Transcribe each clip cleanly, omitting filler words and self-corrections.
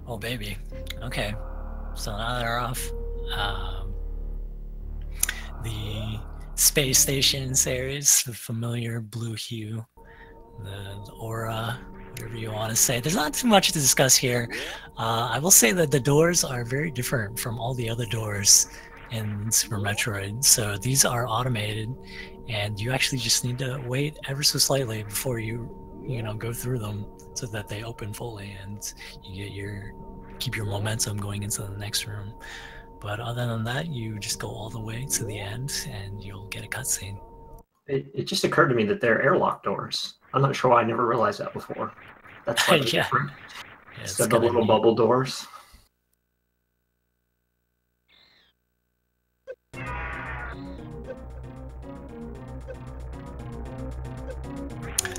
Oh, baby. Okay. So now they're off. The space station series, the familiar blue hue, the aura, whatever you want to say. There's not too much to discuss here. I will say that the doors are very different from all the other doors in Super Metroid. So these are automated, and you actually just need to wait ever so slightly before you go through them, so that they open fully and you get keep your momentum going into the next room. But other than that, you just go all the way to the end and you'll get a cutscene. It just occurred to me that they're airlock doors. I'm not sure why I never realized that before. That's slightly different. Yeah, instead of the little bubble doors.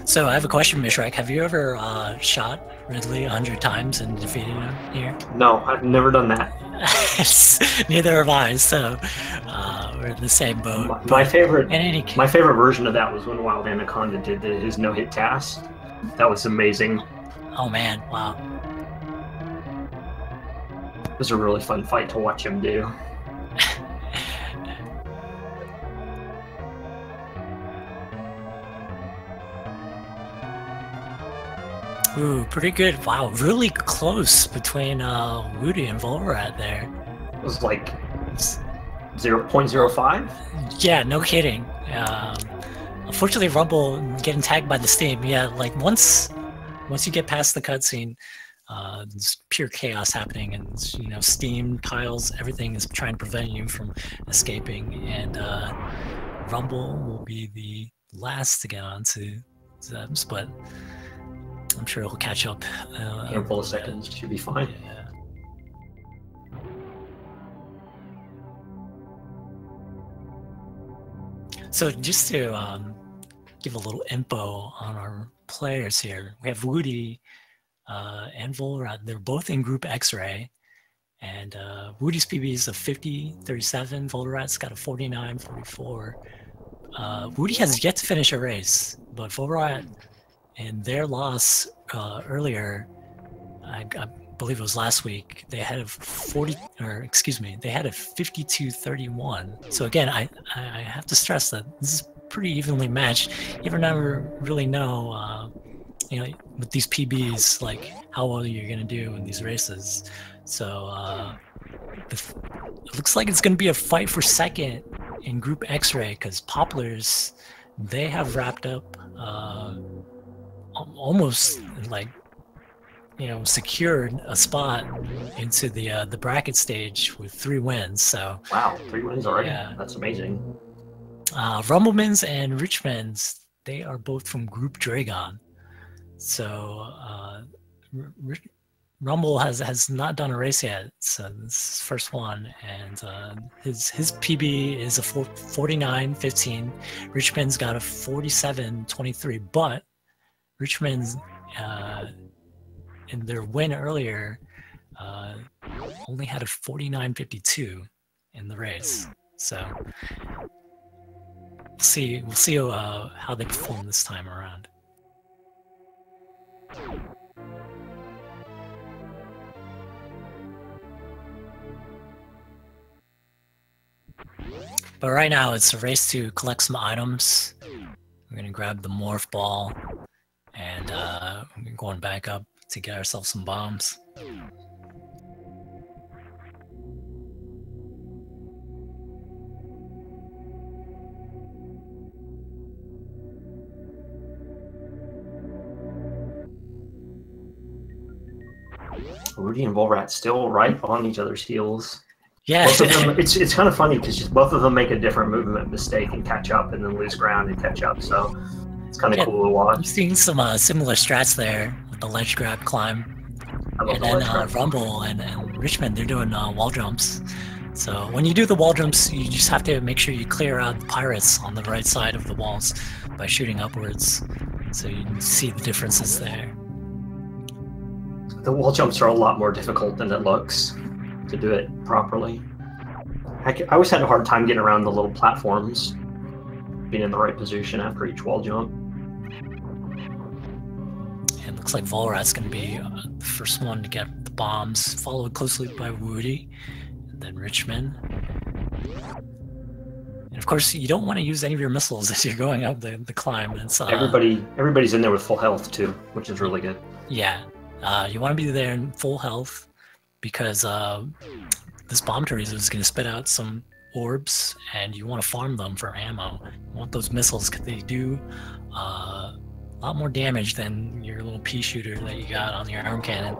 So I have a question, Mishrak. Have you ever shot Ridley 100 times and defeated him here? No, I've never done that. Neither have I, so we're in the same boat. My favorite version of that was when Wild Anaconda did his no-hit task. That was amazing. Oh man, wow. It was a really fun fight to watch him do. Ooh, pretty good. Wow, really close between Whewty and V0lrat there. It was like 0.05? Yeah, no kidding. Unfortunately, Rumble getting tagged by the steam. Yeah, like once you get past the cutscene, there's pure chaos happening, and steam, tiles, everything is trying to prevent you from escaping. And Rumble will be the last to get onto Zebs, but I'm sure he'll catch up. A handful of seconds should be fine. Yeah. So just to give a little info on our players here, we have Whewty and V0lrat. They're both in Group X-Ray, and Whewty's PB is a 50-37. V0lrat's got a 49-44. Whewty has yet to finish a race, but V0lrat, in their loss earlier, I believe it was last week, they had a 52-31. So again, I have to stress that this is pretty evenly matched. You never really know, with these PBs, like how well you're gonna do in these races. So it looks like it's gonna be a fight for second in Group X-Ray, because Poplars, they have wrapped up almost like secured a spot into the bracket stage with 3 wins. So wow, 3 wins already. Yeah, that's amazing. Rumbleminze and Richman3mm, they are both from Group Dragon. So Rumble has not done a race yet, so this is his first one, and his PB is a 49-15. Richman's got a 47-23, but Richman's in their win earlier only had a 49-52 in the race. So we'll see how they perform this time around. But right now it's a race to collect some items. We're gonna grab the morph ball, and we're going back up to get ourselves some bombs. Whewty and V0lrat still right on each other's heels. Yeah, both of them, it's kind of funny because both of them make a different movement mistake and catch up, and then lose ground and catch up. So it's kind of cool to watch. I'm seeing some similar strats there with the ledge grab, climb, and then Rumble and Richman, they're doing wall jumps. So when you do the wall jumps, you just have to make sure you clear out the pirates on the right side of the walls by shooting upwards, so you can see the differences there. The wall jumps are a lot more difficult than it looks to do it properly. I always had a hard time getting around the little platforms, being in the right position after each wall jump. And Looks like V0lrat's going to be the first one to get the bombs, followed closely by Whewty, and then Richman. And of course, you don't want to use any of your missiles as you're going up the climb. It's, everybody's in there with full health too, which is really good. Yeah, you want to be there in full health because this bomb turret is going to spit out some orbs, and you want to farm them for ammo. You want those missiles because they do a lot more damage than your little pea shooter that you got on your arm cannon.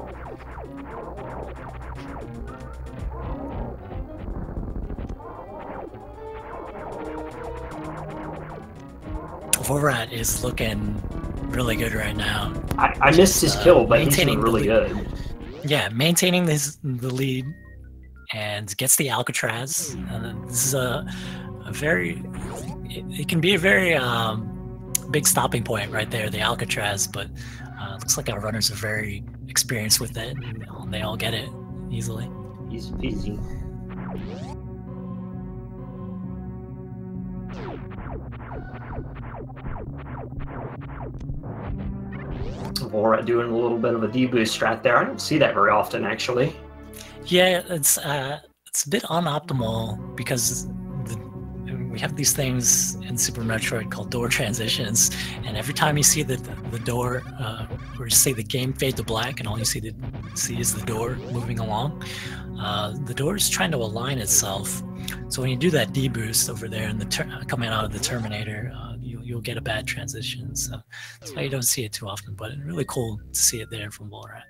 V0lrat is looking really good right now. I missed his kill, but he's doing really good. Yeah, maintaining the lead and gets the Alcatraz. This is a very... It can be a very big stopping point right there, the Alcatraz, but it looks like our runners are very experienced with it, and they all get it easily. Easy peasy. V0lrat doing a little bit of a deboost strat there. I don't see that very often, actually. Yeah, it's a bit unoptimal because we have these things in Super Metroid called door transitions, and every time you see the door, or you see the game fade to black, and all you see is the door moving along, the door is trying to align itself. So when you do that deboost over there and coming out of the Terminator, you'll get a bad transition. So that's why you don't see it too often, but it's really cool to see it there from V0lrat.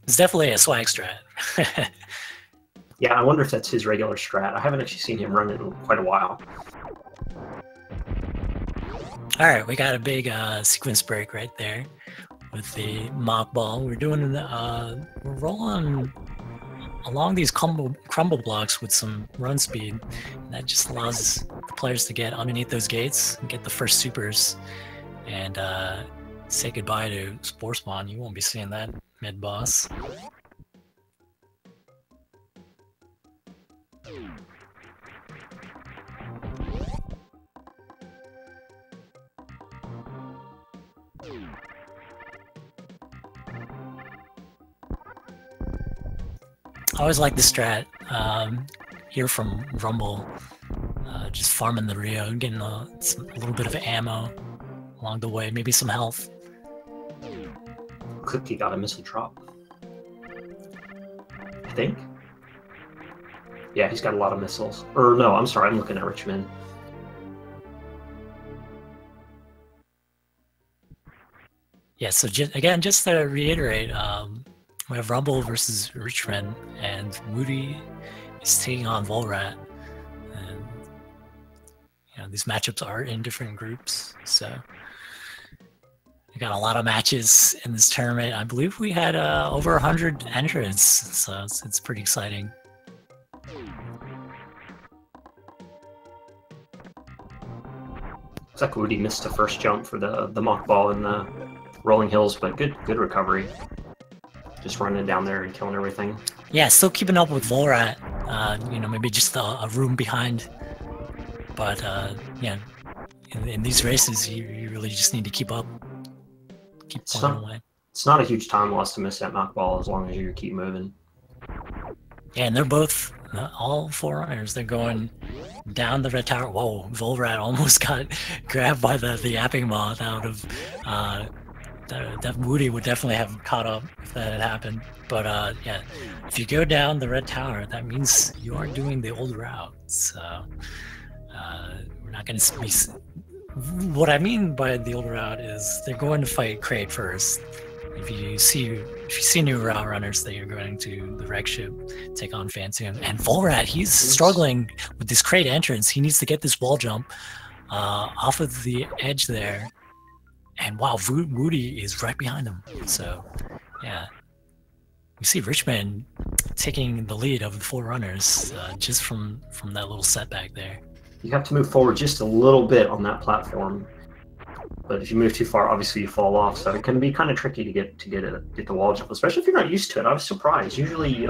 It's definitely a swag strat. Yeah, I wonder if that's his regular strat. I haven't actually seen him run it in quite a while. All right, we got a big sequence break right there with the mock ball. We're doing we're rolling along these crumble blocks with some run speed. That just allows the players to get underneath those gates and get the first supers and say goodbye to Spore Spawn. You won't be seeing that mid-boss. I always like the strat here from Rumble, just farming the Rio, getting a little bit of ammo along the way, maybe some health. Whewty got a missile drop, I think. Yeah, he's got a lot of missiles. Or no, I'm sorry, I'm looking at Richman. Yeah, so again, just to reiterate, we have Rumble versus Richman, and Whewty is taking on V0lrat. And you know, these matchups are in different groups, so we got a lot of matches in this tournament. I believe we had over 100 entrants, so it's pretty exciting. Looks like Whewty missed the first jump for the mock ball in the rolling hills, but good recovery. Just running down there and killing everything. Yeah, still keeping up with V0lrat. You know, maybe just a room behind. But yeah, in these races, you really just need to keep up. Keep pulling away. It's not a huge time loss to miss that mock ball as long as you keep moving. Yeah, and they're both, all four runners, they're going down the red tower. Whoa, V0lrat almost got grabbed by the yapping moth out of... that Whewty would definitely have caught up if that had happened. But yeah, if you go down the red tower, that means you are doing the old route. So we're not going to be... What I mean by the old route is they're going to fight Crate first. If you see new route runners, they are going to the wreck ship, take on Phantom. And V0lrat, he's struggling with this Crate entrance. He needs to get this wall jump off of the edge there. And wow, Whewty is right behind him. So, yeah. We see Richman taking the lead of the four runners just from that little setback there. You have to move forward just a little bit on that platform. But if you move too far, obviously you fall off. So it can be kind of tricky to get the wall jump, especially if you're not used to it. I was surprised. Usually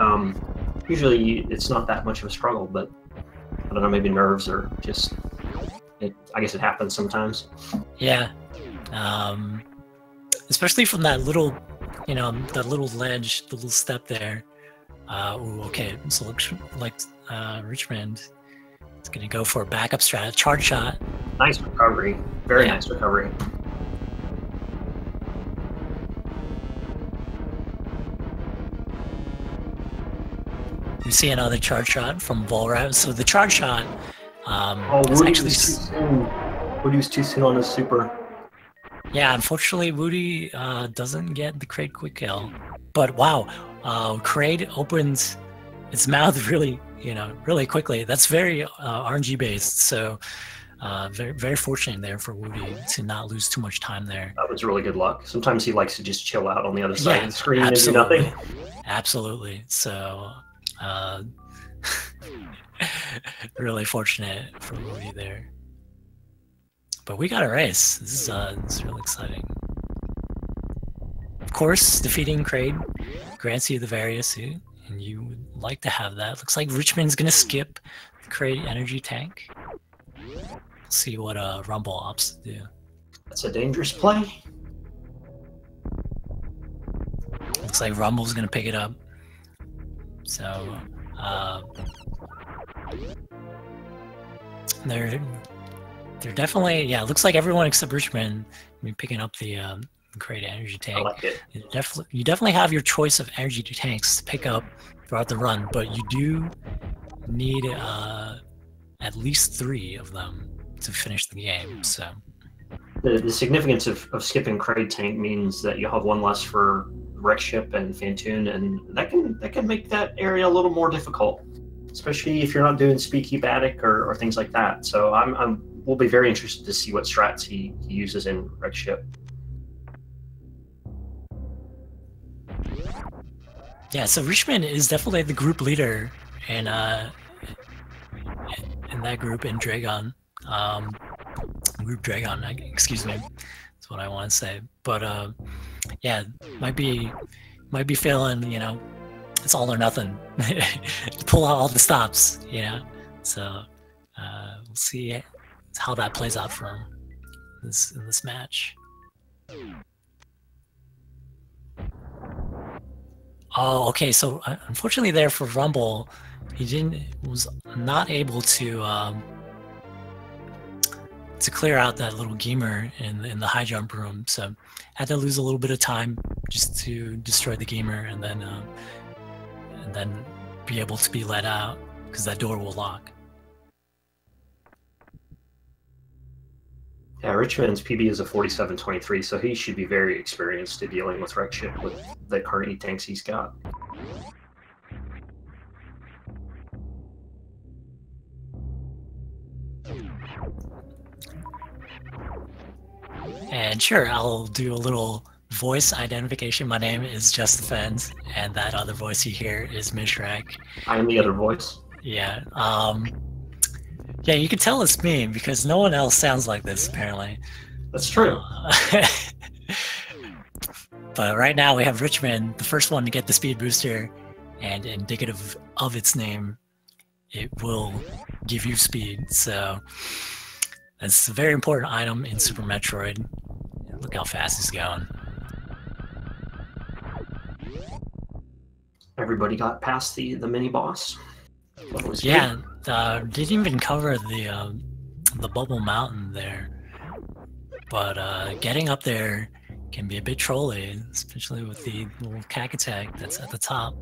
it's not that much of a struggle, but I don't know, maybe nerves or just I guess it happens sometimes. Yeah. Especially from that little, that little ledge, the little step there. Ooh, okay, so looks like Richmond is going to go for a backup strat, charge shot. Nice recovery. Very nice recovery. We see another charge shot from V0lrat. So the charge shot is actually... Whewty was too soon on his super. Yeah, unfortunately, Whewty doesn't get the Kraid quick kill. But wow, Kraid opens its mouth really, really quickly. That's very RNG based. So very, very fortunate there for Whewty to not lose too much time there. That was really good luck. Sometimes he likes to just chill out on the other side of the screen and do nothing. Absolutely. So really fortunate for Whewty there. But we got a race. This is really exciting. Of course, defeating Kraid grants you the various suit, and you would like to have that. Looks like Richmond's gonna skip the Kraid energy tank. We'll see what Rumble opts to do. That's a dangerous play. Looks like Rumble's gonna pick it up. So they're definitely, yeah, it looks like everyone except Richmond picking up the Kraid energy tank. I like it. You definitely have your choice of energy tanks to pick up throughout the run, but you do need at least 3 of them to finish the game. So the significance of skipping Kraid tank means that you have 1 less for wreck ship and Fantoon, and that can make that area a little more difficult, especially if you're not doing speed keep attic or things like that. So we'll be very interested to see what strats he uses in wreck ship. Yeah, so Richmond is definitely the group leader in that group in Dragon. Group Dragon, excuse me. That's what I want to say. But yeah, might be feeling, it's all or nothing. Pull out all the stops, So we'll see how that plays out for him in this match. Oh, okay. So unfortunately, there for Rumble, he was not able to clear out that little gamer in the high jump room. So had to lose a little bit of time just to destroy the gamer and then be able to be let out because that door will lock. Yeah, Richmond's PB is a 47-23, so he should be very experienced at dealing with wreck ship with the current E-tanks he's got. And sure, I'll do a little voice identification. My name is Just Defense, and that other voice you hear is Mishrak. I'm the other voice. Yeah. Yeah, you can tell it's me because no one else sounds like this, apparently. That's true. But right now we have Richmond, the first one to get the speed booster, and indicative of its name, it will give you speed. So that's a very important item in Super Metroid. Look how fast he's going. Everybody got past the mini boss. Yeah, didn't even cover the Bubble Mountain there, but getting up there can be a bit trolly, especially with the little cack attack that's at the top.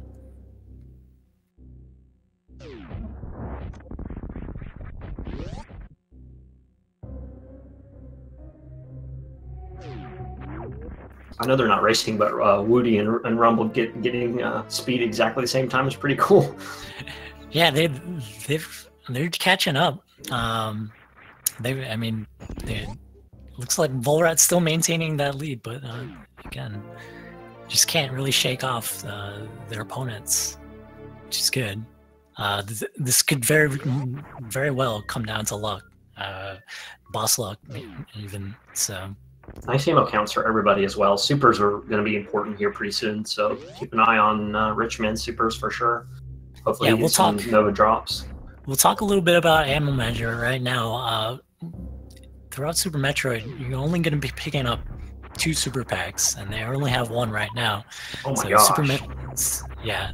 I know they're not racing, but Whewty and Rumble getting speed exactly the same time is pretty cool. Yeah, they're catching up. Looks like V0lrat's still maintaining that lead, but again, just can't really shake off their opponents, which is good. This could very well come down to luck, boss luck, even so. Nice ammo counts for everybody as well. Supers are going to be important here pretty soon, so keep an eye on Richmond supers for sure. Hopefully, yeah, we'll talk Nova drops. We'll talk a little bit about ammo measure right now. throughout Super Metroid, you're only going to be picking up 2 super packs, and they only have 1 right now. Oh my So gosh. yeah,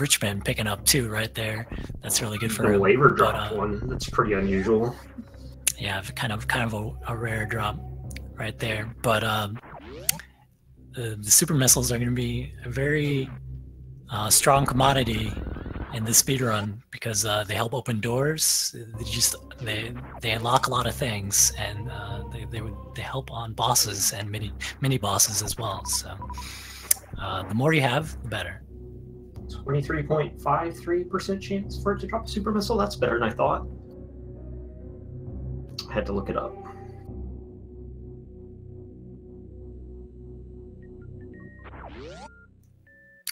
Richman picking up 2 right there. That's really good for The him. waiver dropped one. That's pretty unusual. Yeah, kind of a rare drop right there. But the super missiles are going to be a very strong commodity in the speedrun because they help open doors. They unlock a lot of things, and they help on bosses and mini bosses as well. So the more you have, the better. 23.53% chance for it to drop a super missile. That's better than I thought. I had to look it up.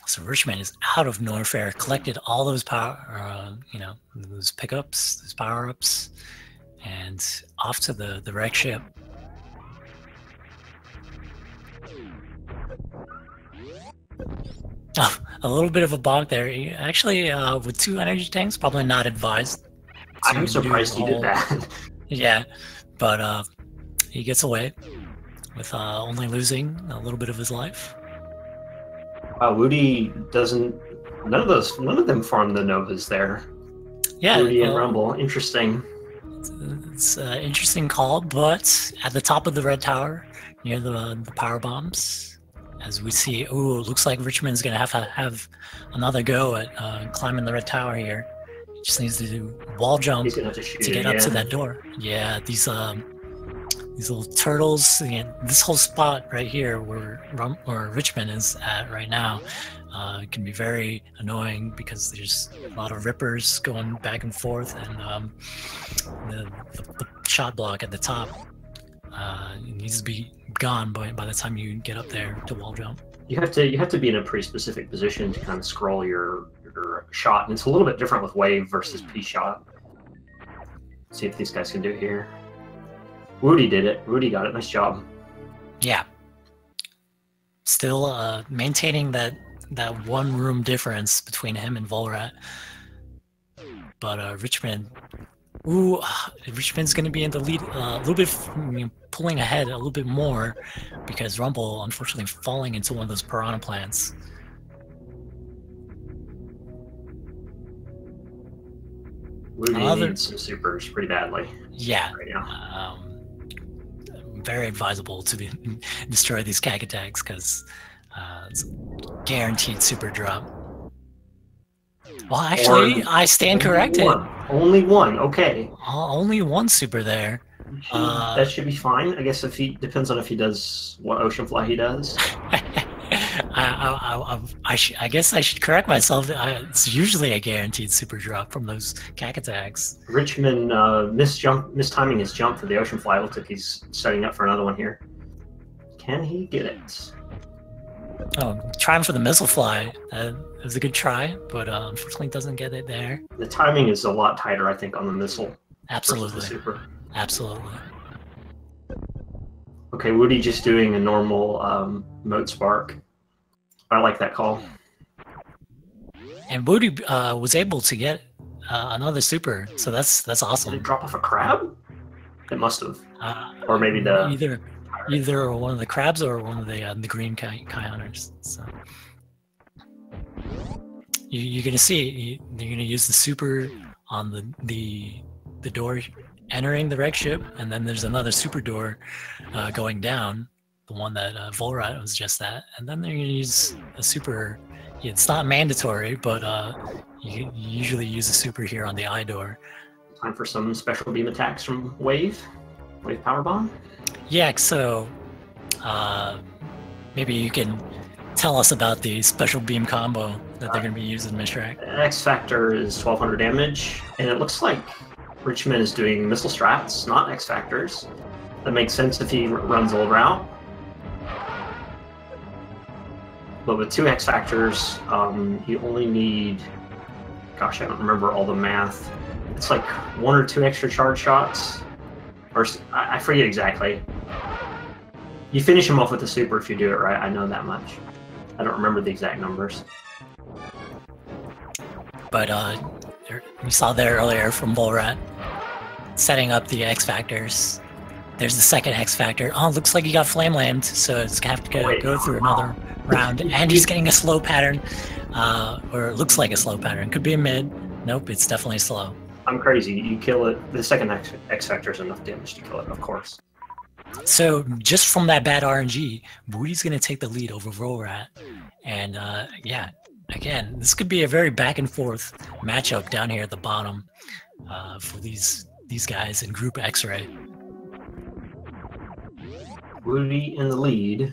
So Richman is out of Norfair, collected all those power, those pickups, those power-ups, and off to the wreck ship. Oh, a little bit of a bonk there. Actually, with 2 energy tanks, probably not advised. I'm surprised he did that. Yeah, but he gets away with only losing a little bit of his life. Whewty doesn't. None of them farm the Novas there. Yeah, Whewty and Rumble. Interesting. It's an interesting call, but at the top of the red tower, near the power bombs, as we see, ooh, looks like Richman's gonna have another go at climbing the red tower here. He just needs to do wall jump to get up to that door. Yeah, these little turtles, this whole spot right here where Richman is at right now can be very annoying because there's a lot of rippers going back and forth, and the shot block at the top needs to be gone by the time you get up there to wall jump. You have to be in a pretty specific position to kind of scroll your shot, and it's a little bit different with wave versus P shot. Let's see if these guys can do it here. Whewty did it. Whewty got it. Nice job. Yeah. Still maintaining that 1 room difference between him and V0lrat. But Richman, Richman's going to be in the lead a little bit, pulling ahead a little bit more because Rumble, unfortunately, falling into one of those piranha plants. Whewty needs some supers pretty badly. Yeah. Right now. Very advisable to destroy these CAG attacks because it's guaranteed super drop. Well, actually, I stand corrected. Only one, okay. Only 1 super there. That should be fine. I guess depends on if he does what ocean fly he does. I guess I should correct myself. It's usually a guaranteed super drop from those CAC attacks. Richman mistiming his jump for the ocean fly. Looks like he's setting up for another one here. Can he get it? Oh, trying for the missile fly. It was a good try, but unfortunately doesn't get it there. The timing is a lot tighter, I think, on the missile. Absolutely. The super. Absolutely. Okay, Whewty just doing a normal mode spark. I like that call. And Whewty was able to get another super, so that's awesome. Did it drop off a crab? It must have. Or maybe the either one of the crabs or one of the green Kai hunters. So you're gonna see you're gonna use the super on the door entering the wreck ship, and then there's another super door going down, the one that V0lrat was just at, and then they're gonna use a super. It's not mandatory, but you usually use a super here on the I door. Time for some special beam attacks from Wave Power Bomb. Yeah, so maybe you can tell us about the special beam combo that they're going to be using in Mishrak. X Factor is 1200 damage, and it looks like Richman is doing missile strats, not X Factors. That makes sense if he runs old route. But with 2 X Factors, you only need, gosh, I don't remember all the math. It's like 1 or 2 extra charge shots. Or I forget exactly. You finish him off with a super if you do it right. I know that much. I don't remember the exact numbers. But we saw there earlier from V0lrat. setting up the X Factors. There's the second X Factor. Oh, looks like he got Flame Lammed, so it's gonna have to go through another round. And he's getting a slow pattern, or it looks like a slow pattern. Could be a mid. Nope, it's definitely slow. I'm crazy. You kill it. The second X Factor is enough damage to kill it, of course. So just from that bad RNG, Whewty's gonna take the lead over V0lrat. And yeah, again, this could be a very back and forth matchup down here at the bottom for these guys in Group X-Ray. Whewty in the lead.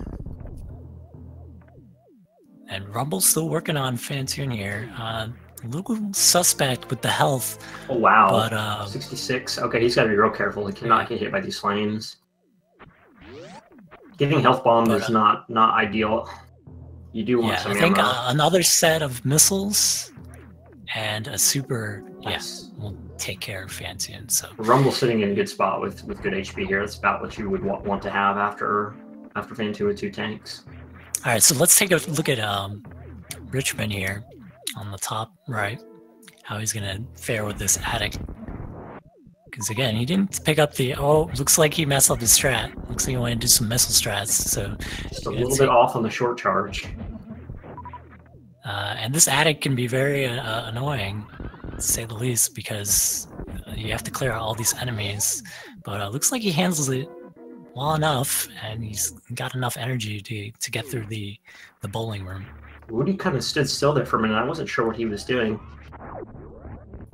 And Rumble's still working on Fantoon here. A little suspect with the health. Oh, wow. But, 66. Okay, he's got to be real careful. He cannot get hit by these flames. Giving health bombs is not ideal. You do want some ammo. I think another set of missiles and a super, yes, will take care of Fantoon. So Rumble's sitting in a good spot with good HP here. That's about what you would want to have after Fantoon with 2 tanks. All right, so let's take a look at Richman here on the top right. How he's gonna fare with this attic. Because again, he didn't pick up the. Oh, looks like he messed up his strat. Looks like he wanted to do some missile strats. So just a little bit off on the short charge. And this attic can be very annoying, to say the least, because you have to clear out all these enemies. But it looks like he handles it well enough, and he's got enough energy to get through the bowling room. Whewty kind of stood still there for a minute. I wasn't sure what he was doing.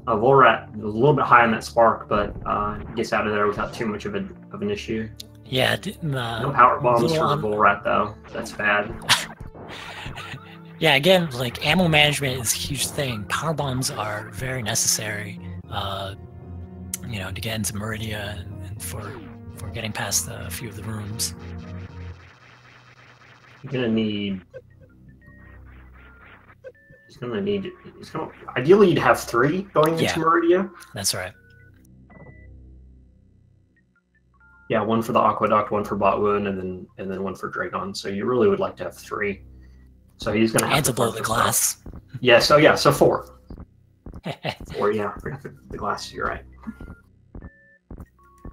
V0lrat was a little bit high on that spark, but gets out of there without too much of an issue. Yeah. No power bombs for V0lrat though. That's bad. Yeah, again, like ammo management is a huge thing. Power bombs are very necessary, you know, to get into Meridia and for getting past a few of the rooms. You're gonna need. Ideally, you'd have 3 going into Meridia. That's right. Yeah, 1 for the Aqueduct, 1 for Botwoon, and then 1 for Dragon. So you really would like to have 3. So he's going to have to blow the glass. Yeah, so 4. 4, yeah, the glass. You're right.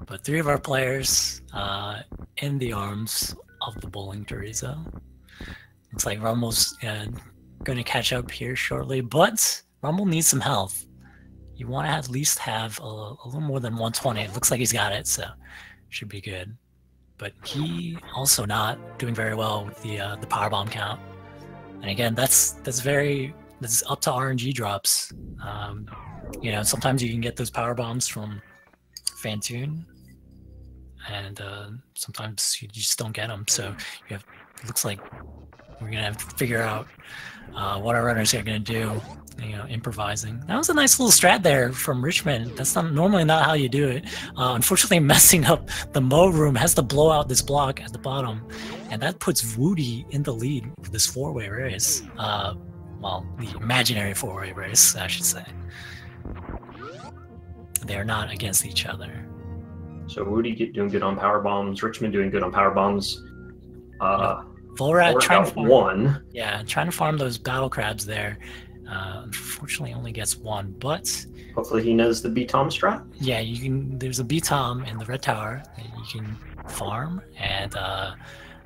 But 3 of our players in the arms of the bowling Teresa. Looks like Rumble's going to catch up here shortly, but Rumble needs some health. You want to at least have a little more than 120. It looks like he's got it, so should be good. But he also not doing very well with the powerbomb count. And again, that's up to RNG drops. You know, sometimes you can get those power bombs from Fantoon, and sometimes you just don't get them. So you have. Looks like we're gonna have to figure out what our runners are gonna do. You know, improvising. That was a nice little strat there from Richman. That's normally not how you do it. Unfortunately, messing up the Mo room, has to blow out this block at the bottom, and that puts Whewty in the lead for this 4-way race. Well, the imaginary 4-way race, I should say. They are not against each other. So Whewty doing good on power bombs. Richman doing good on power bombs. V0lrat trying to farm 1. Yeah, trying to farm those battle crabs there. Unfortunately, only gets 1, but hopefully he knows the B-Tom strat. Yeah, you can. There's a B-Tom in the red tower that you can farm, and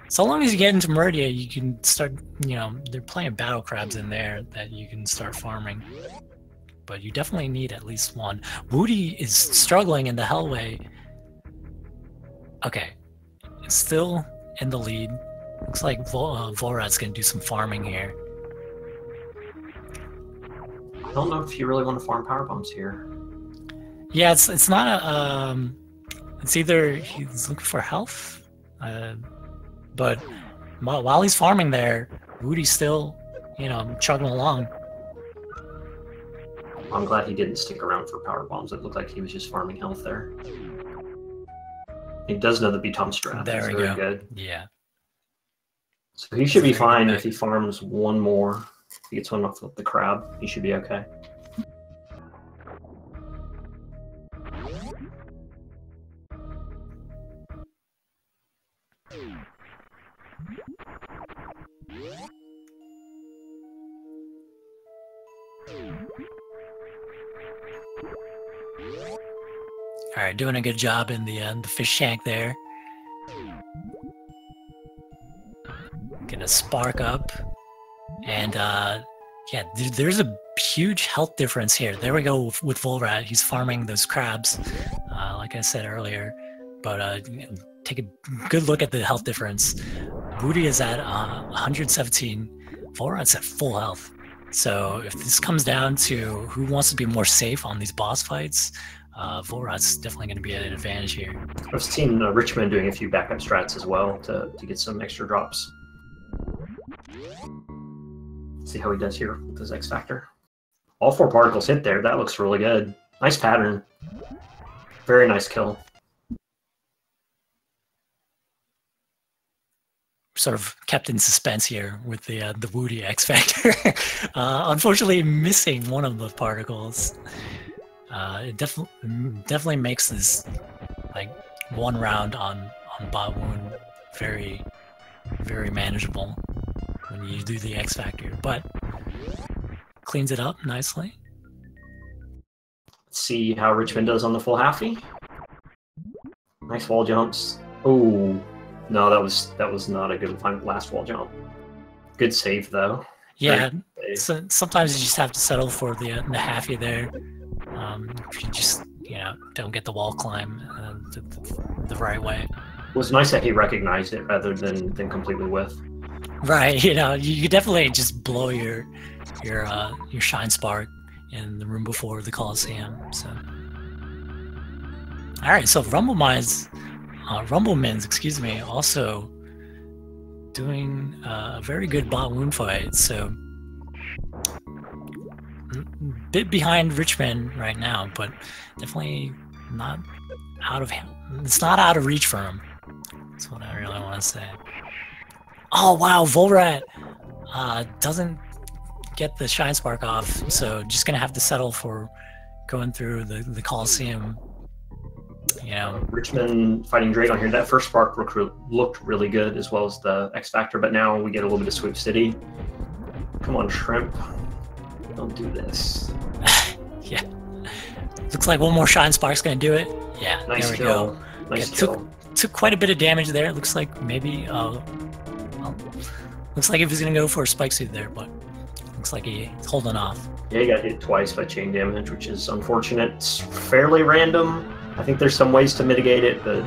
so long as you get into Meridia, you can start. You know, they're playing battle crabs in there that you can start farming. But you definitely need at least 1. Whewty is struggling in the Hellway. Okay, it's still in the lead. Looks like V0lrat's gonna do some farming here. I don't know if you really want to farm power bombs here. Yeah, it's not a it's either he's looking for health, but while he's farming there, Whewty's still, you know, chugging along. I'm glad he didn't stick around for power bombs. It looked like he was just farming health there. He does know the B-Tom strat. There we go. Good. Yeah. So he should be fine if he farms 1 more. If he gets 1 off the crab, he should be okay. All right, doing a good job in the fish tank there. Gonna spark up, and yeah, there's a huge health difference here. There we go with V0lrat. He's farming those crabs, like I said earlier. But take a good look at the health difference. Whewty is at 117. V0lrat's at full health. So if this comes down to who wants to be more safe on these boss fights, V0lrat's definitely going to be at an advantage here. I've seen Richman doing a few backup strats as well to get some extra drops. See how he does here with his X Factor. All 4 particles hit there. That looks really good. Nice pattern. Very nice kill. Sort of kept in suspense here with the Whewty X Factor. Unfortunately, missing one of the particles. It definitely makes this like one round on bot wound very manageable when you do the X Factor, but cleans it up nicely. Let's see how Richman does on the full halfie. Nice wall jumps. Oh. No, that was not a good last wall jump. Good save though. Yeah, so sometimes you just have to settle for the halfie there. If you just don't get the wall climb the right way. It was nice that he recognized it rather than completely whiff. Right, you definitely just blow your shine spark in the room before the Coliseum. So, all right, so Rumbleminze, excuse me, also doing a very good bot wound fight. So, bit behind Richman right now, but definitely not out of him. It's not out of reach for him. That's what I really want to say. Oh wow, V0lrat doesn't get the shine spark off, so just gonna have to settle for going through the Coliseum. Richman fighting Dragon here. That first spark looked really good, as well as the X Factor, but now we get a little bit of Sweep City. Come on, Shrimp. Don't do this. Yeah. Looks like one more shine spark's gonna do it. Yeah, nice there we kill. go. Nice Yeah, kill. Took quite a bit of damage there. It looks like maybe looks like he was gonna go for a spike suit there, but looks like he's holding off. Yeah, he got hit twice by chain damage, which is unfortunate. It's fairly random. I think there's some ways to mitigate it, but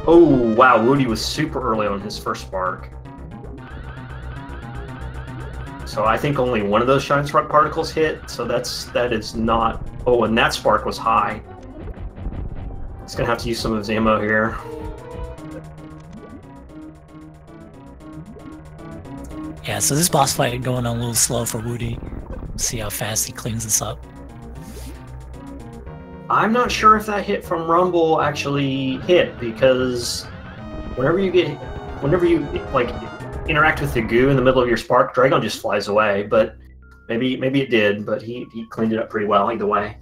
oh wow, Whewty was super early on his first spark. So I think only one of those shine spark particles hit, so that is not. Oh, and that spark was high. He's gonna have to use some of his ammo here. Yeah, so this boss fight going on a little slow for Whewty. See how fast he cleans this up. I'm not sure if that hit from Rumble actually hit, because whenever you like interact with the goo in the middle of your spark, Dragon just flies away. But maybe it did, but he cleaned it up pretty well either way.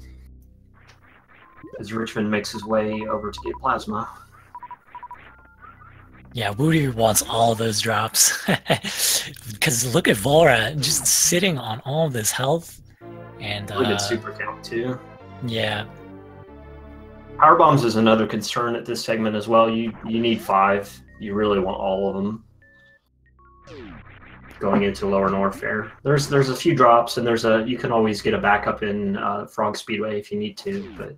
As Richman makes his way over to get plasma. Yeah, Whewty wants all of those drops. Because look at V0lrat just sitting on all of this health. And really good super count too. Yeah. Power bombs is another concern at this segment as well. You need 5. You really want all of them going into lower north there. There's a few drops, and you can always get a backup in Frog Speedway if you need to, but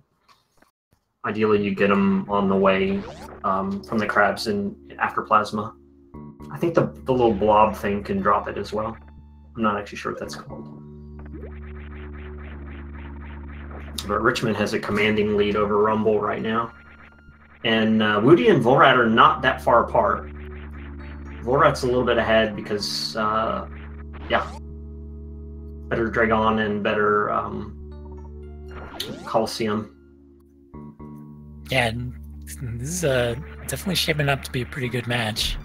ideally you get them on the way from the crabs and after plasma. I think the little blob thing can drop it as well. I'm not actually sure what that's called. But Richman has a commanding lead over Rumble right now. And Whewty and V0lrat are not that far apart. V0lrat's a little bit ahead because, yeah, better Dragon and better Coliseum. Yeah, this is definitely shaping up to be a pretty good match.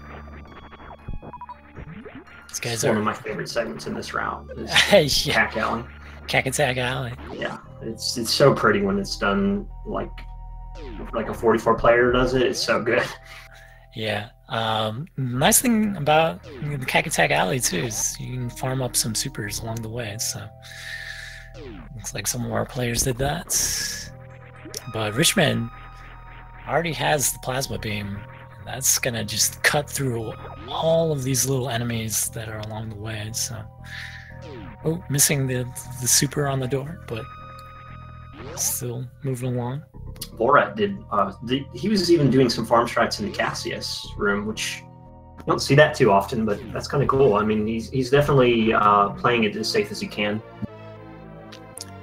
These guys one of my favorite segments in this round is yeah. Cack Alley. Cack Attack Alley. Yeah, it's so pretty when it's done like a 44 player does it. It's so good. Yeah. Nice thing about the Cack Attack Alley too is you can farm up some supers along the way. So looks like some of our players did that. But Richman already has the plasma beam. That's gonna just cut through all of these little enemies that are along the way. So, oh, missing the super on the door, but still moving along. V0lrat did. He was even doing some farm strats in the Cassius room, which you don't see that too often, but that's kind of cool. I mean, he's definitely playing it as safe as he can,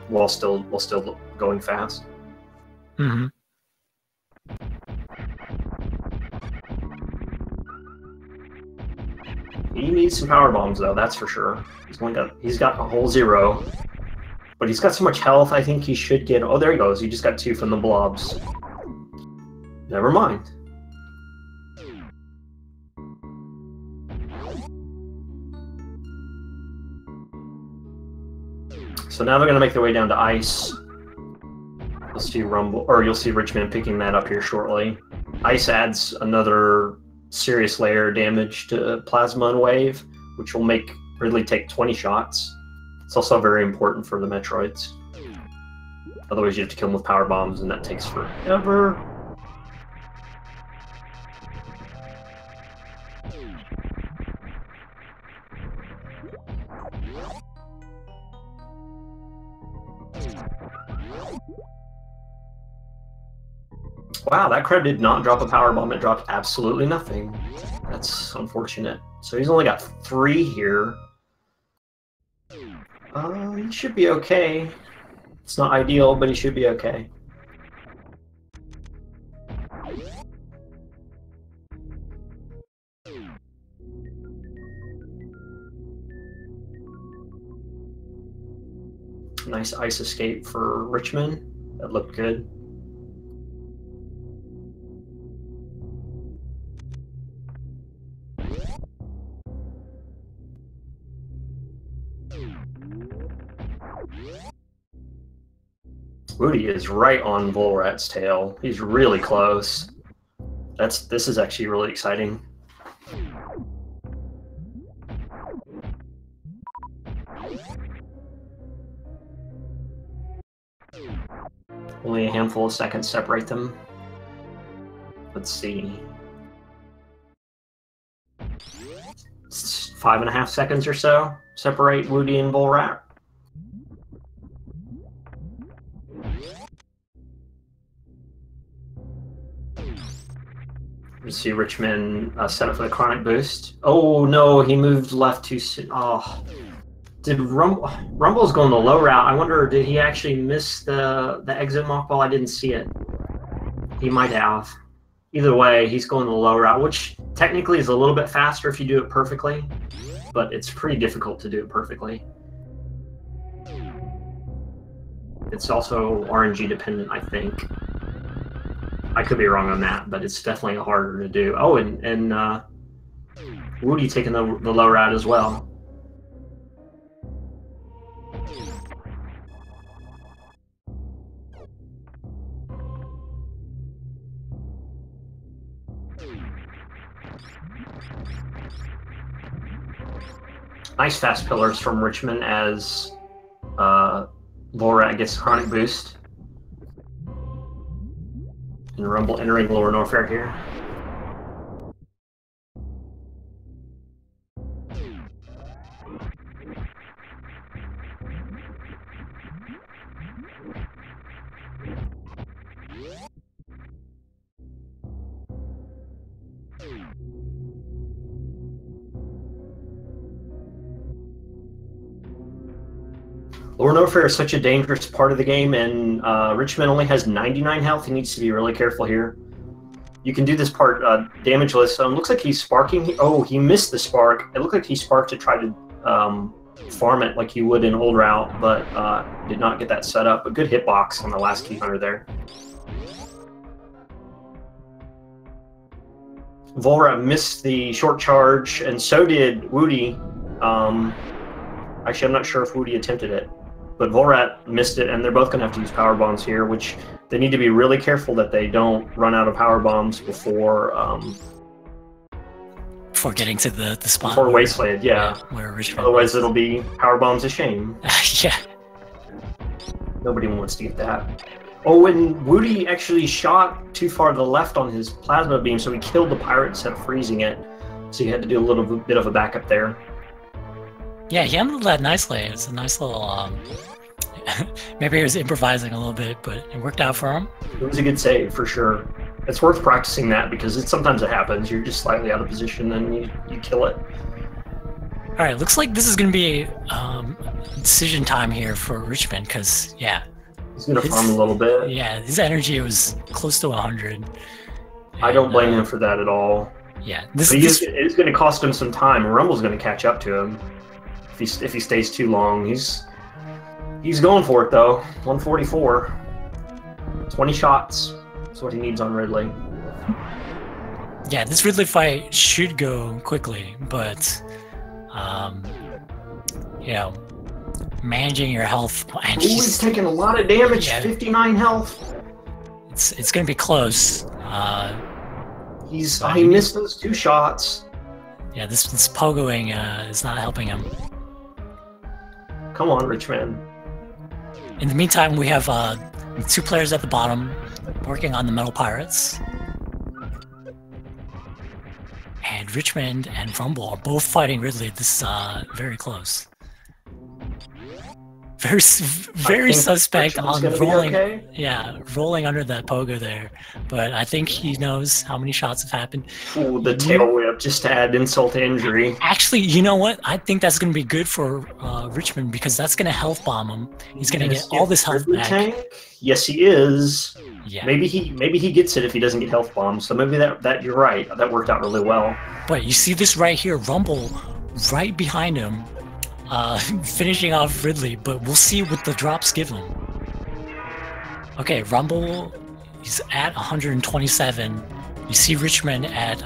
while still going fast. Mm-hmm. He needs some power bombs, though. That's for sure. He's got a whole 0, but he's got so much health. I think he should get. Oh, there he goes. He just got 2 from the blobs. Never mind. So now they're going to make their way down to ice. You'll see you'll see Richman picking that up here shortly. Ice adds another serious layer of damage to Plasma and Wave, which will make Ridley take 20 shots. It's also very important for the Metroids. Otherwise you have to kill them with power bombs, and that takes forever. Wow, that crab did not drop a power bomb. It dropped absolutely nothing. That's unfortunate. So he's only got 3 here. He should be okay. It's not ideal, but he should be okay. Nice ice escape for Richman. That looked good. Whewty is right on V0lrat's tail. He's really close. This is actually really exciting. Only a handful of seconds separate them. Let's see. 5.5 seconds or so separate Whewty and V0lrat. You see Richman set up for the chronic boost. Oh no, he moved left too soon. Oh, did Rumble's going the low route? I wonder, did he actually miss the exit mockball? I didn't see it. He might have. Either way, he's going the low route, which technically is a little bit faster if you do it perfectly, but it's pretty difficult to do it perfectly. It's also RNG dependent, I think. I could be wrong on that, but it's definitely harder to do. Oh, and Whewty taking the low route as well. Nice fast pillars from Richman as V0lrat gets chronic boost. And Rumble entering Lower Norfair here. Lower Norfair is such a dangerous part of the game, and Richman only has 99 health. He needs to be really careful here. You can do this part damageless. Looks like he's sparking. Oh, he missed the spark. It looked like he sparked to try to farm it like you would in old route, but did not get that set up. A good hitbox on the last key hunter there. V0lrat missed the short charge, and so did Whewty. Actually, I'm not sure if Whewty attempted it, but V0lrat missed it, and they're both going to have to use power bombs here, which they need to be really careful that they don't run out of power bombs before getting to the spot. Before Wasteland, yeah. Where Richman Otherwise, it'll be power bombs a shame. Yeah. Nobody wants to get that. Oh, and Whewty actually shot too far to the left on his plasma beam, so he killed the pirate instead of freezing it. So you had to do a little bit of a backup there. Yeah, he handled that nicely. It was a nice little. Maybe he was improvising a little bit, but it worked out for him. It was a good save for sure. It's worth practicing that because sometimes it happens. You're just slightly out of position and you kill it. All right, looks like this is going to be decision time here for Richman because, yeah. He's going to farm a little bit. Yeah, his energy was close to 100. I don't blame him for that at all. Yeah. It's going to cost him some time. Rumble's going to catch up to him if he stays too long. He's going for it, though. 144. 20 shots. That's what he needs on Ridley. Yeah, this Ridley fight should go quickly, but, you know, managing your health. And he's taking a lot of damage. Yeah, 59 health. It's going to be close. He missed those 2 shots. Yeah, this pogoing is not helping him. Come on, Richman. In the meantime, we have 2 players at the bottom working on the metal pirates. And Richmond and Rumble are both fighting Ridley. This is very close. Very suspect on rolling. Okay. Yeah, rolling under that pogo there. But I think he knows how many shots have happened. Ooh, the tail whip just to add insult to injury. Actually, you know what? I think that's going to be good for Richmond because that's going to health bomb him. He's going to get all this health back. Tank? Yes, he is. Yeah. Maybe he gets it if he doesn't get health bombed. So maybe that you're right. That worked out really well. But you see this right here, Rumble right behind him. Finishing off Ridley, but we'll see what the drops give him. Okay, Rumble, he's at 127. You see Richmond at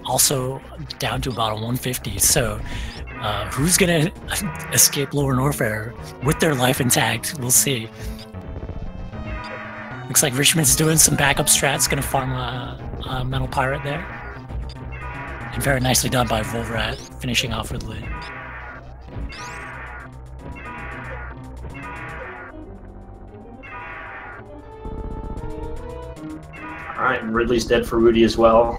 also down to about 150. So who's gonna escape Lower Norfair with their life intact? We'll see. Looks like Richmond's doing some backup strats, gonna farm a metal pirate there. And very nicely done by V0lrat, finishing off Ridley. Alright, and Ridley's dead for Whewty as well.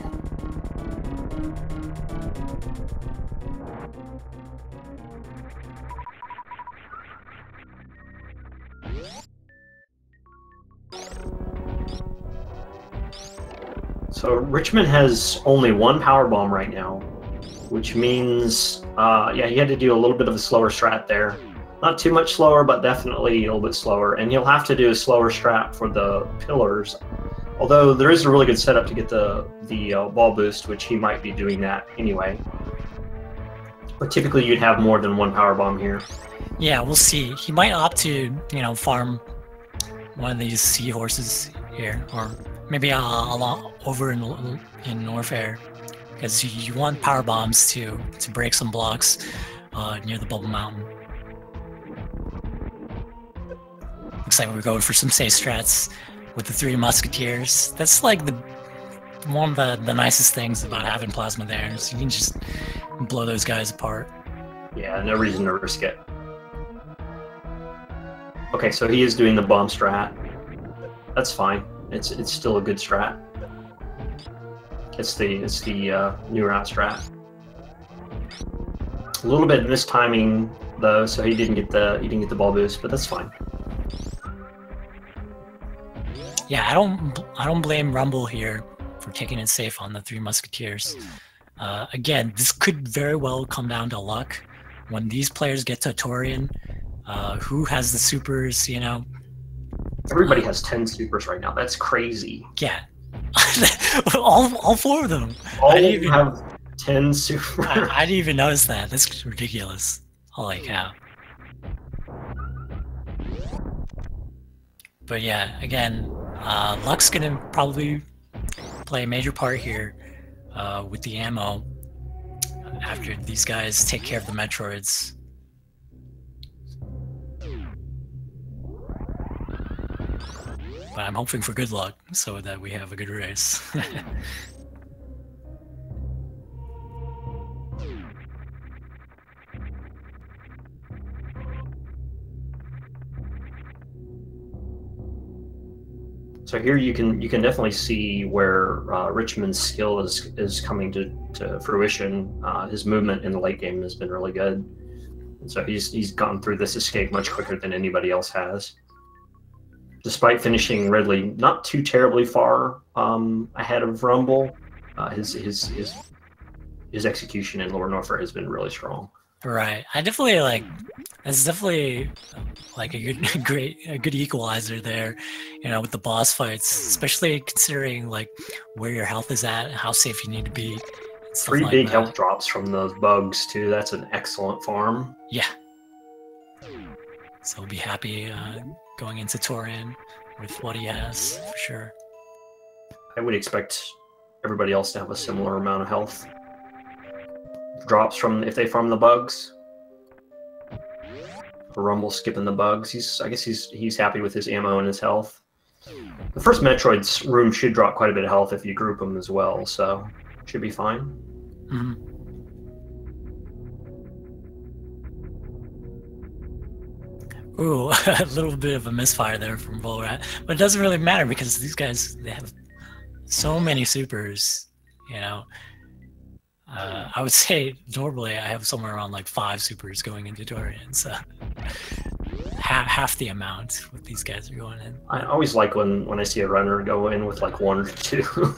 So Richmond has only 1 power bomb right now, which means, yeah, he had to do a little bit of a slower strat there. Not too much slower, but definitely a little bit slower. And he'll have to do a slower strat for the pillars. Although there is a really good setup to get the ball boost, which he might be doing that anyway. But typically you'd have more than 1 power bomb here. Yeah, we'll see. He might opt to, you know, farm one of these seahorses here, or maybe over in Norfair, because you want power bombs to break some blocks near the Bubble Mountain. Looks like we're going for some safe strats with the 3 musketeers. That's like one of the nicest things about having plasma there, is you can just blow those guys apart. Yeah, no reason to risk it. Okay, so he is doing the bomb strat. That's fine. It's still a good strat. It's the new route strat. A little bit mistiming though, so he didn't get the ball boost, but that's fine. Yeah, I don't blame Rumble here for taking it safe on the 3 musketeers. Again, this could very well come down to luck. When these players get to Torian, who has the supers, you know? Everybody has 10 supers right now. That's crazy. Yeah. all 4 of them. All have 10 supers. I didn't even notice that. That's ridiculous. Holy cow. But yeah, again, luck's gonna probably play a major part here with the ammo after these guys take care of the Metroids. But I'm hoping for good luck so that we have a good race. So here you can definitely see where Richman's skill is coming to fruition. His movement in the late game has been really good, and so he's gone through this escape much quicker than anybody else has. Despite finishing Ridley not too terribly far ahead of Rumble, his execution in Lower Norfolk has been really strong. Right. I definitely like. It's definitely like a good equalizer there, you know, with the boss fights, especially considering like where your health is at and how safe you need to be. 3 big health drops from those bugs too. That's an excellent farm. Yeah. So we'll be happy going into Torian with what he has for sure. I would expect everybody else to have a similar amount of health drops from if they farm the bugs. Rumble skipping the bugs. I guess he's happy with his ammo and his health. The first Metroid's room should drop quite a bit of health if you group them as well, so should be fine. Mm-hmm. Ooh, a little bit of a misfire there from V0lrat, but it doesn't really matter because these guys, they have so many supers, you know. I would say normally I have somewhere around like 5 supers going into Dorian, so half the amount what these guys are going in. I always like when I see a runner go in with like 1 or 2.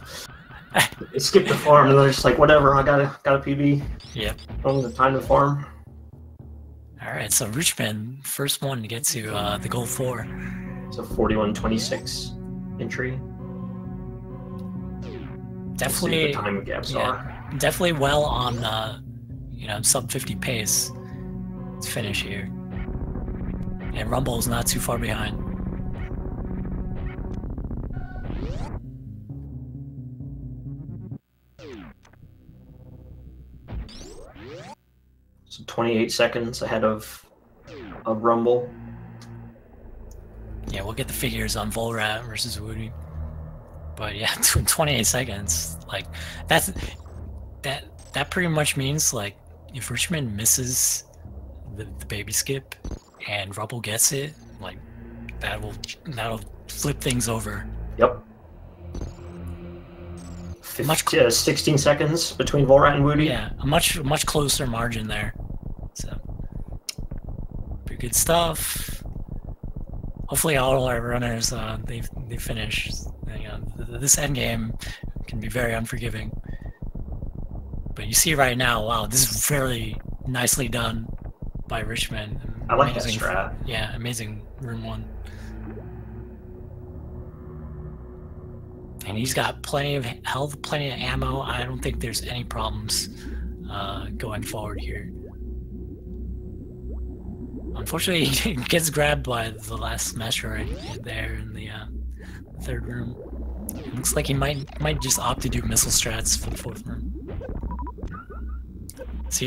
They skip the farm and they're just like, whatever, I got a PB. Yep. On the time to farm. All right, so Richman, first one to get to the goal 4. It's a 41:26 entry. Definitely. The time gaps are. Definitely well on, you know, sub 50 pace to finish here. And Rumble's not too far behind. So 28 seconds ahead of Rumble. Yeah, we'll get the figures on V0lrat versus Whewty. But yeah, 28 seconds. Like, that pretty much means, like, if Richman misses the baby skip and Rumble gets it, like, that'll flip things over. Yep. 16 seconds between V0lrat and Whewty. Yeah, a much closer margin there. So, pretty good stuff. Hopefully, all our runners they finish. You know, this end game can be very unforgiving. But you see right now, wow, this is very nicely done by Richman. I like that strat. Yeah, amazing room 1. And he's got plenty of health, plenty of ammo. I don't think there's any problems going forward here. Unfortunately, he gets grabbed by the last Metroid there in the 3rd room. It looks like he might just opt to do missile strats for the 4th room. So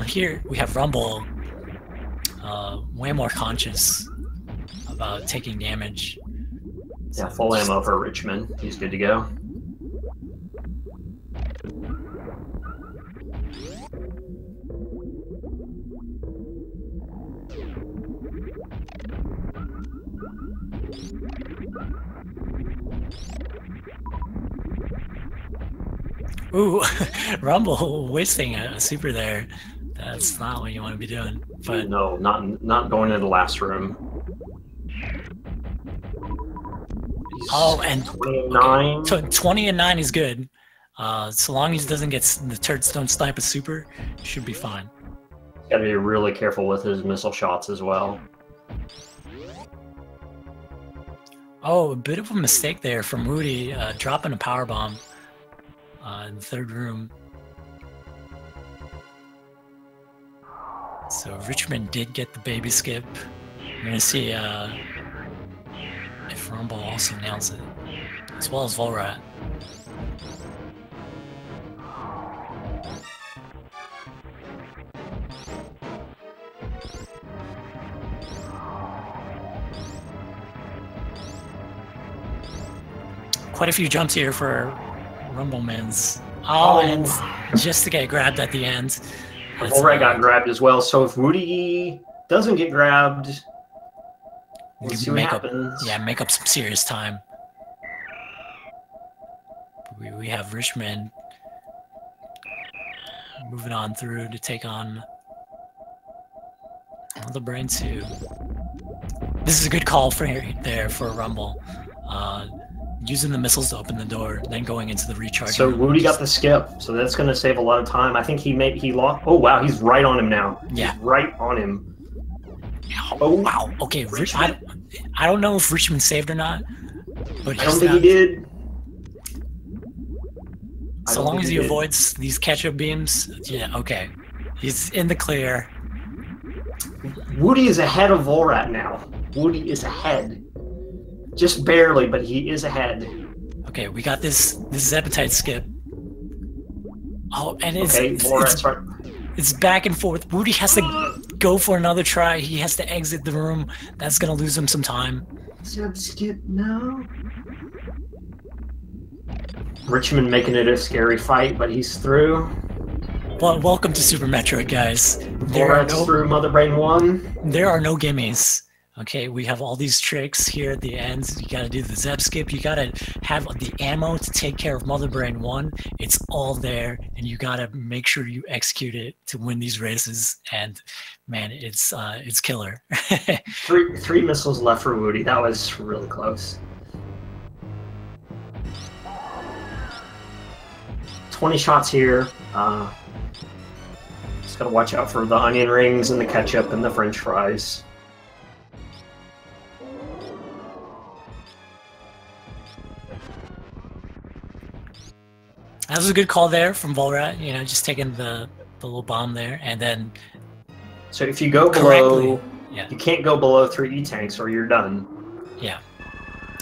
here we have Rumble way more conscious about taking damage. Yeah, full ammo for Richman. He's good to go. Ooh, Rumble wasting a super there. That's not what you want to be doing. But no, not going into the last room. Oh, and 29. Okay, 20 and 9 is good. So long as he doesn't get the turrets don't snipe a super, should be fine. Got to be really careful with his missile shots as well. Oh, a bit of a mistake there from Whewty, dropping a power bomb in the 3rd room. So Richman did get the baby skip. We're gonna see if Rumble also nails it, as well as V0lrat. Quite a few jumps here for Rumbleminze. Oh, and just to get grabbed at the end. V0lrat got grabbed as well, so if Whewty doesn't get grabbed, let's see what happens. Make up some serious time. we have Richman moving on through to take on the Brain 2. This is a good call for there for Rumble. Using the missiles to open the door, then going into the recharge. So Whewty got the skip, so that's going to save a lot of time. I think he lost. Oh wow, he's right on him now. Yeah, he's right on him. Oh wow. Okay, I don't know if Richman saved or not, but I don't think he did. So long as he avoids these catch-up beams, yeah, okay. He's in the clear. Whewty is ahead of V0lrat now. Whewty is ahead. Just barely, but he is ahead. Okay, we got this appetite skip. Oh, and it's back and forth. Whewty has to go for another try. He has to exit the room. That's gonna lose him some time. Skip now. Richman making it a scary fight, but he's through. Well, welcome to Super Metroid, guys. V0lrat's through Mother Brain 1. There are no gimmies. Okay, we have all these tricks here at the end. You gotta do the Zeb skip. You gotta have the ammo to take care of Mother Brain 1. It's all there, and you gotta make sure you execute it to win these races. And man, it's killer. three missiles left for Whewty. That was really close. 20 shots here. Just gotta watch out for the onion rings and the ketchup and the French fries. That was a good call there from V0lrat, you know, just taking the little bomb there, and then... So if you go below... Yeah. You can't go below 3 E-tanks or you're done. Yeah.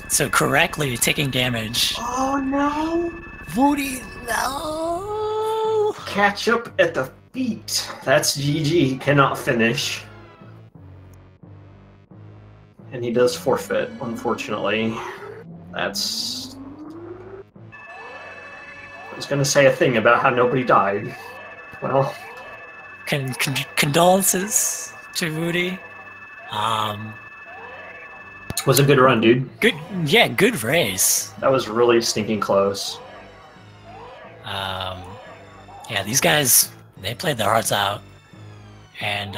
So correctly taking damage... Oh no! Whewty, no! Catch up at the feet. That's GG. He cannot finish. And he does forfeit, unfortunately. That's... I was going to say a thing about how nobody died. Well... Condolences to Whewty. Was a good run, dude. Good, yeah, good race. That was really stinking close. Yeah, these guys, they played their hearts out. And,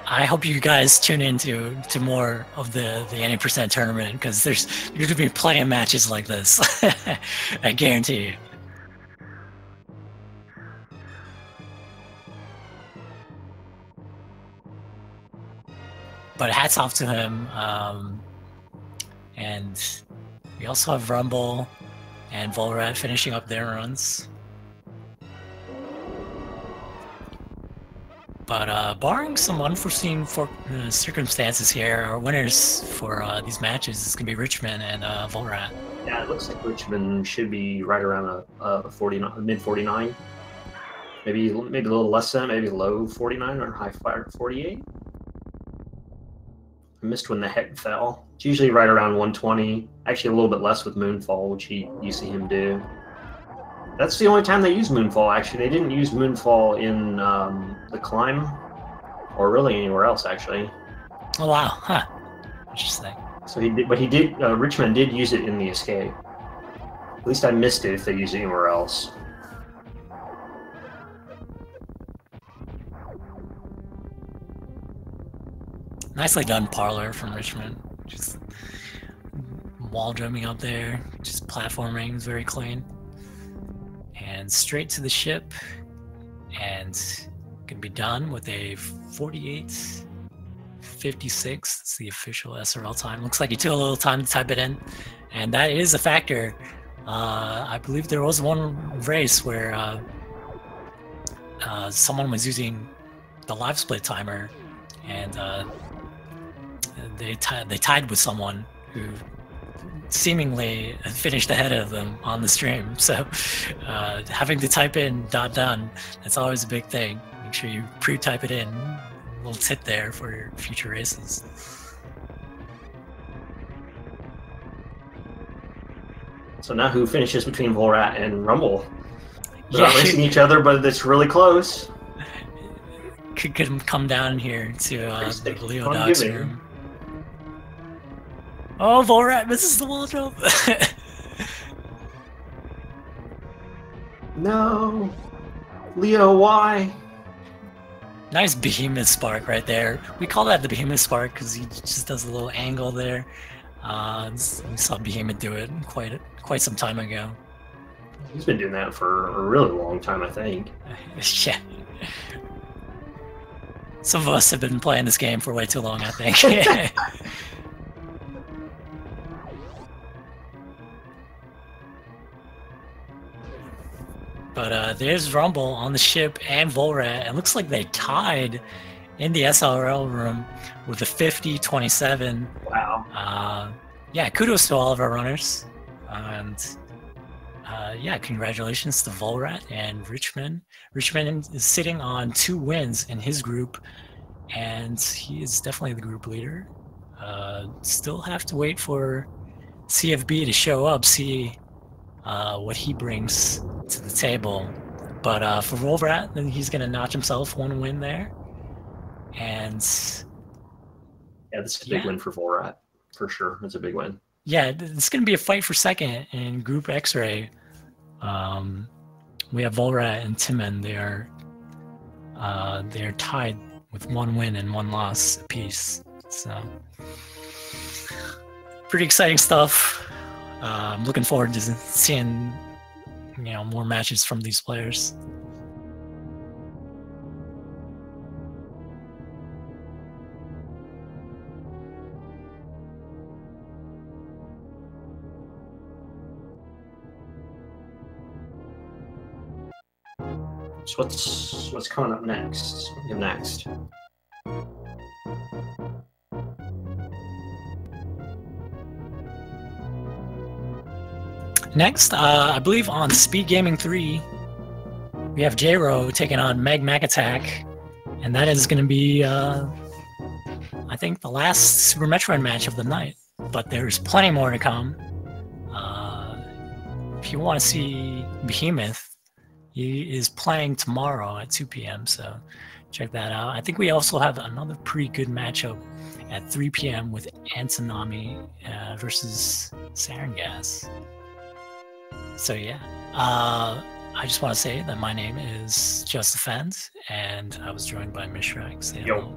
I hope you guys tune into more of the any percent tournament, because there's going to be plenty of matches like this. I guarantee you. But hats off to him. And we also have Rumble and V0lrat finishing up their runs. But barring some unforeseen circumstances here, our winners for these matches is going to be Richman and V0lrat. Yeah, it looks like Richman should be right around a 49, mid 49. Maybe a little less than that, maybe low 49 or high 48. I missed when the head fell. It's usually right around 120. Actually, a little bit less with Moonfall, which you see him do. That's the only time they use Moonfall, actually. They didn't use Moonfall in the climb, or really anywhere else, actually. Oh, wow. Huh. Interesting. So he did, but he did, Richman did use it in the escape. At least I missed it if they used it anywhere else. Nicely done parlor from Richman. Just wall jumping up there, just platforming, is very clean. And straight to the ship, and can be done with a 48:56. It's the official SRL time. Looks like he took a little time to type it in, and that is a factor. I believe there was one race where someone was using the live split timer, and they tied with someone who seemingly finished ahead of them on the stream. So having to type in .done, that's always a big thing. Make sure you pre-type it in. A little tip there for your future races. So now who finishes between V0lrat and Rumble? They're not racing each other, but it's really close. Could come down here to the Leo Dog's room. Oh, V0lrat misses the wall jump. No, Leo, why? Nice behemoth spark right there. We call that the behemoth spark because he just does a little angle there. We saw behemoth do it quite some time ago. He's been doing that for a really long time, I think. Yeah. Some of us have been playing this game for way too long, I think. But there's Rumble on the ship and V0lrat. It looks like they tied in the SRL room with a 50-27. Wow. Yeah, kudos to all of our runners. And yeah, congratulations to V0lrat and Richman. Richman is sitting on 2 wins in his group, and he is definitely the group leader. Still have to wait for CFB to show up, see what he brings to the table. But for V0lrat, then he's going to notch himself 1 win there. And yeah, this is a big win for V0lrat, for sure. It's a big win. Yeah, it's going to be a fight for second in Group X-Ray. We have V0lrat and Timon. They are tied with 1 win and 1 loss apiece. So pretty exciting stuff. I'm looking forward to seeing more matches from these players. So what's coming up next? Next, I believe on Speed Gaming 3, we have J-Ro taking on Meg Mac Attack, and that is going to be, I think, the last Super Metroid match of the night. But there's plenty more to come. If you want to see Behemoth, he is playing tomorrow at 2 p.m., so check that out. I think we also have another pretty good matchup at 3 p.m. with Antonami versus Sarin Gas. So yeah, I just want to say that my name is Just Defend, and I was joined by Mishrak. Say hello.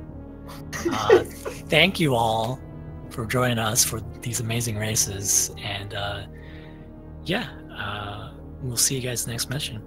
Thank you all for joining us for these amazing races, and yeah, we'll see you guys next mission.